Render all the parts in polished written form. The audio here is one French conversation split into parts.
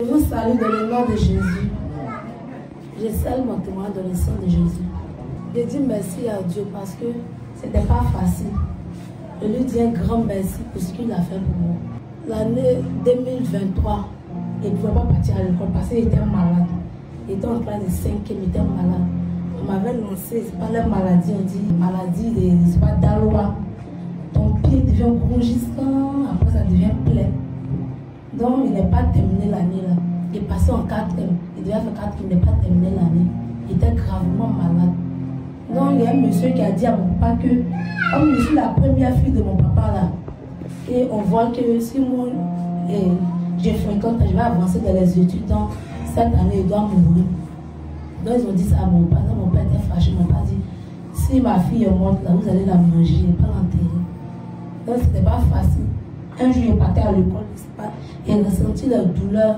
Je vous salue dans le nom de Jésus. Je scelle mon témoin dans le sang de Jésus. Je dis merci à Dieu parce que ce n'était pas facile. Je lui dis un grand merci pour ce qu'il a fait pour moi. L'année 2023, il ne pouvait pas partir à l'école parce qu'il était malade. Il était en classe de 5e, il était malade. On m'avait lancé, c'est pas la maladie, on dit maladie de, c'est pas d'Aloa. Ton pied devient rougissant, après ça devient plein. Donc il n'est pas terminé l'année là. Il est passé en 4e. Il devait faire 4e, il n'est pas terminé l'année. Il était gravement malade. Donc il y a un monsieur qui a dit à mon papa que, comme je suis la première fille de mon papa là, et on voit que si moi je fréquente, je vais avancer dans les études, donc cette année il doit mourir. Donc ils ont dit ça à mon père. Donc mon père était fâché. Mon père dit, si ma fille est morte là, vous allez la manger, pas l'enterrer. Donc c'était pas facile. Un jour, il partait à l'école, il a ressenti la douleur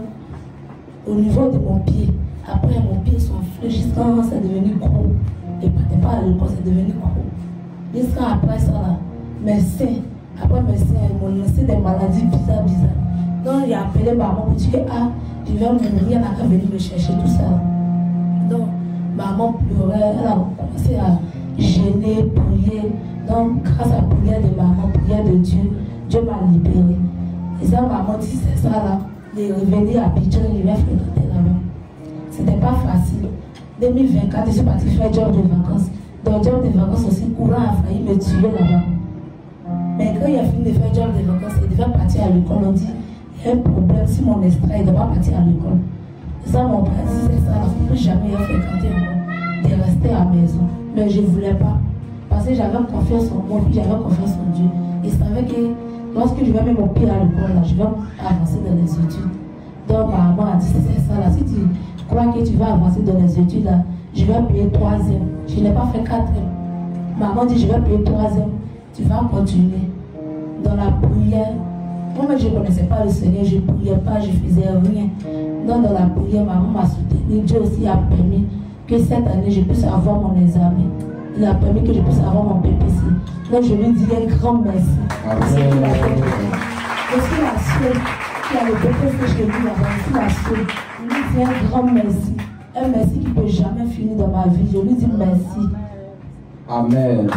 au niveau de mon pied. Après, mon pied s'enflait jusqu'à c'est devenu gros. Il ne partait pas à l'école, c'est devenu gros. Jusqu'à après ça, là, médecin, après médecin, ils m'ont laissé des maladies bizarres. Donc, il a appelé maman pour dire, ah, je vais mourir, elle n'a qu'à venir me chercher, tout ça. Donc, maman pleurait, elle a commencé à gêner, prier. Donc, grâce à la prière de maman, prière de Dieu, Dieu m'a libéré. Et ça, maman dit, c'est ça là. Il est revenu à Abidjan, il va fréquenter là-bas. C'était pas facile. 2024, je suis partie faire job de vacances. Dans job de vacances aussi, courant a failli me tuer là-bas. Mais quand il a fini de faire job de vacances, il devait partir à l'école. On dit, il y a un problème, si mon extrait, il ne doit pas partir à l'école. Et ça, mon père dit, c'est ça, il ne faut plus jamais fréquenter moi, de rester à la maison. Mais je ne voulais pas. Parce que j'avais confiance en moi, puis j'avais confiance en Dieu. Il savait que lorsque je vais mettre mon pied à l'école, je vais avancer dans les études. Donc ma maman a dit, c'est ça là, si tu crois que tu vas avancer dans les études là, je vais payer 3e. Je n'ai pas fait 4e. Maman dit, je vais payer 3e. Tu vas continuer dans la prière. Moi, je ne connaissais pas le Seigneur, je ne priais pas, je ne faisais rien. Donc dans la prière, maman m'a soutenu. Dieu aussi a permis que cette année, je puisse avoir mon examen. Il a permis que je puisse avoir mon PPC. Donc je lui dis un grand merci. Je suis la seule qui a le PPC que je dis là-bas. Je suis la seule. Je lui dis un grand merci. Un merci qui ne peut jamais finir dans ma vie. Je lui dis merci. Amen.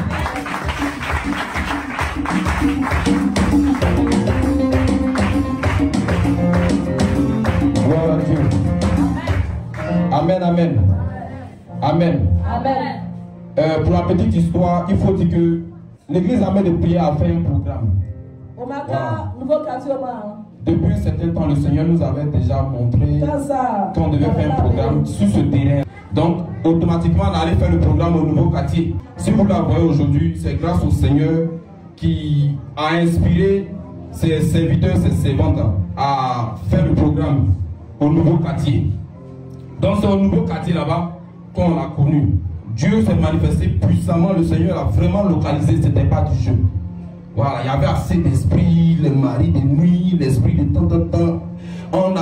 Gloire à Dieu. Amen, amen. Amen. Amen. Pour la petite histoire, il faut dire que l'église Amen de prière a fait un programme. Wow. Depuis un certain temps, le Seigneur nous avait déjà montré qu'on devait faire un programme sur ce terrain. Donc, automatiquement, on allait faire le programme au nouveau quartier. Si vous la voyez aujourd'hui, c'est grâce au Seigneur qui a inspiré ses serviteurs, ses servantes à faire le programme au nouveau quartier. Donc, c'est au nouveau quartier là-bas qu'on l'a connu. Dieu s'est manifesté puissamment, le Seigneur a vraiment localisé, ce n'était pas du jeu. Voilà, il y avait assez d'esprit, les maris de nuit, l'esprit de temps.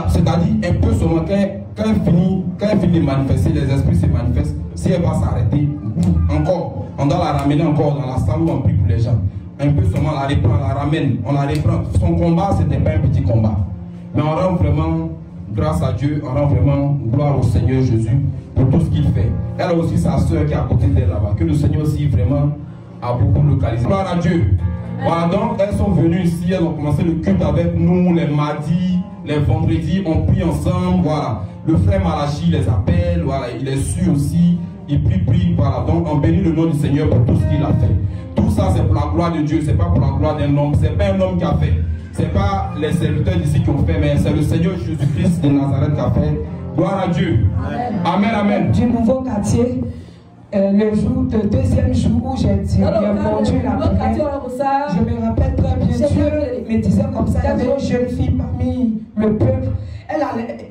C'est-à-dire un peu seulement quand elle finit de manifester, les esprits se manifestent. Si elle va s'arrêter, encore, on doit la ramener encore dans la salle où on prie pour les gens. Un peu seulement, on la reprend, on la ramène, on la reprend. Son combat, ce n'était pas un petit combat. Mais on rend vraiment, grâce à Dieu, on rend vraiment gloire au Seigneur Jésus pour tout ce qu'il fait. Elle a aussi sa soeur qui est à côté d'elle là-bas, que le Seigneur aussi vraiment a beaucoup localisé. Gloire à Dieu. Voilà, donc elles sont venues ici, elles ont commencé le culte avec nous les mardis, les vendredis, on prie ensemble. Voilà, le frère Malachi les appelle, voilà, il est sûr aussi, il prie, voilà. Donc on bénit le nom du Seigneur pour tout ce qu'il a fait. Tout ça c'est pour la gloire de Dieu, c'est pas pour la gloire d'un homme, c'est pas un homme qui a fait, c'est pas les serviteurs d'ici qui ont fait, mais c'est le Seigneur Jésus-Christ de Nazareth qui a fait. Gloire à Dieu. Amen, amen. Du nouveau quartier, le deuxième jour où j'ai répondu la prière, je me rappelle très bien, Dieu me disait comme ça, il y avait une jeune fille parmi le peuple.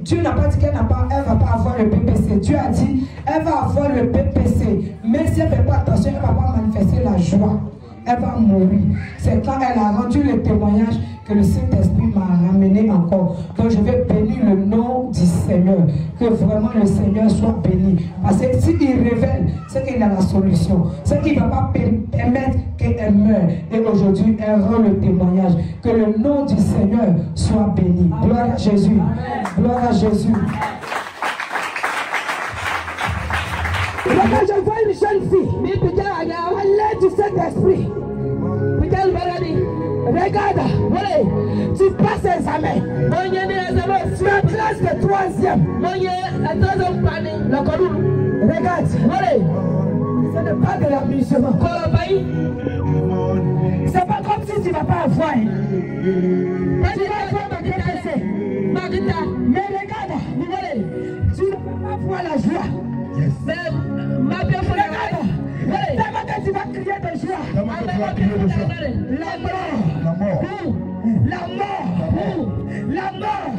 Dieu n'a pas dit qu'elle ne va pas avoir le PPC. Dieu a dit, elle va avoir le PPC. Mais si elle ne fait pas attention, elle ne va pas manifester la joie. Elle va mourir. C'est quand elle a rendu le témoignage que le Saint-Esprit m'a ramené encore. Donc je vais bénir le nom du Seigneur. Que vraiment le Seigneur soit béni. Parce que s'il révèle, c'est qu'il a la solution. C'est qu'il ne va pas permettre que et elle meurt. Et aujourd'hui, elle rend le témoignage. Que le nom du Seigneur soit béni. Gloire à Jésus. Gloire à Jésus. Quand je vois une jeune fille, elle est du Saint-Esprit. Regarde, tu passes l'examen. Tu es en classe de 3e. Regarde, ce n'est pas de l'amusement. C'est pas comme si tu ne vas pas avoir. Tu vas avoir ma PPC. Mais regarde, tu ne peux pas voir la joie. Regarde, tellement que tu vas crier de joie. La mort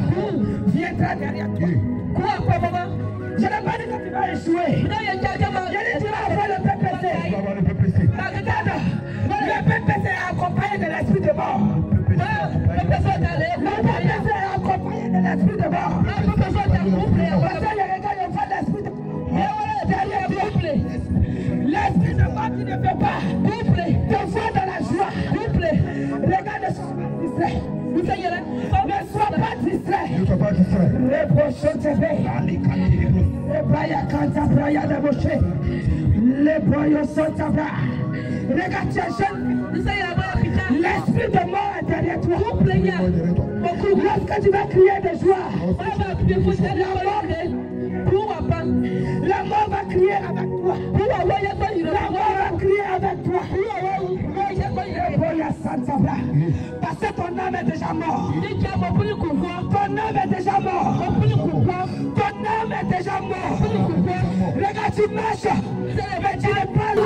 viendra derrière toi. Quoi, maman? Je n'ai pas dit que tu vas échouer. Je dis que tu vas avoir le PPC. Regarde, le PPC est accompagné de l'esprit de mort. Le PPC est accompagné de l'esprit de mort. Parce que je regarde, je vois l'esprit de mort derrière toi. L'esprit de mort qui ne veut pas te voir dans la joie. Regarde, ne sois pas distrait. Ne sois pas distrait. Ne sois pas distrait. Reproche TV. Les boyaux sont à bras. Regarde, tu es jeune. L'esprit de mort est derrière toi. Lorsque tu vas crier de joie, la mort va crier avec toi. La mort va crier avec toi. Parce que ton âme est déjà mort. Ton âme est déjà mort. Ton âme est déjà mort. Regarde, tu marches, mais tu n'es pas là.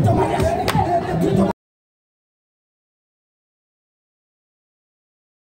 Ton mariage